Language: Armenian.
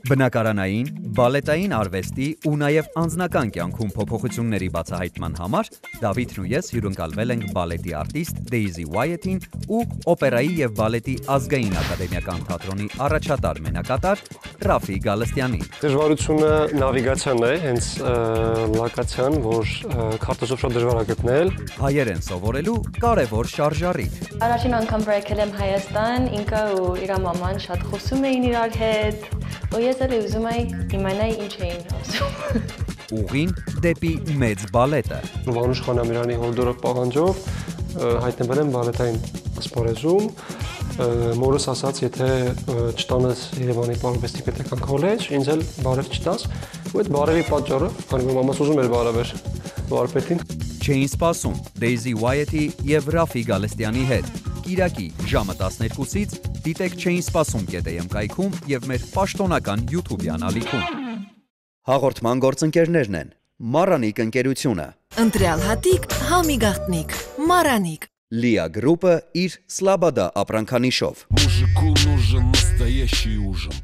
Բնակարանային, բալետային արվեստի ու նաև անձնական կյանքում փոփոխությունների բացահայտման համար Դավիթն ու ես հյուրընկալվել ենք բալետի արտիստ Daisy Wyatt-ին ու օպերայի և բալետի ազգային ակադեմիական թատրոնի առաջատար մենակատար Ռաֆի Գալստյանին։ Դժվարությունը նավիգացիան է, հենց լոկացիան, որ քարտեզով շատ դժվար է գտնել։ Հայերեն սովորելու կարևոր շարժառիթ։ Առաջին անգամ բերել եմ Հայաստան, ինքը ու իր մաման շատ խոսում էին իրար հետ, ու ես էլ ուզում էի իմանալ ինչ էին ասում։ Ուղին դեպի մեծ բալետը։ Վանուշ Խանամյանի հորդորով պահանջով հայտնվել եմ բալետային ասպարեզում, մորս ասաց, եթե չտանես Երևանի Պարուբեստի պետական քոլեջ, ինձ էլ բարև չտաս, ու այդ բարևի պատճառով, քանի որ մամաս ուզում էր բարևեր վարպետին։ Չէին սպասում Daisy Wyatt-ի և Ռաֆի Գալստյանի հետ։ Կիրակի ժամը 12-ից դիտեք Չէին սպասում ԿՏՄ կայքում և մեր պաշտոնական YouTube-յան ալիքում։ Հաղորդման գործընկերներն են Maranիկ ընկերությունը, Ընտրյալ հատիկ, համի գաղտնիք, Maranիկ, Լիա գրուպը իր Սլաբադա ապրանքանիշով։ Мужику нужен настоящий ужин.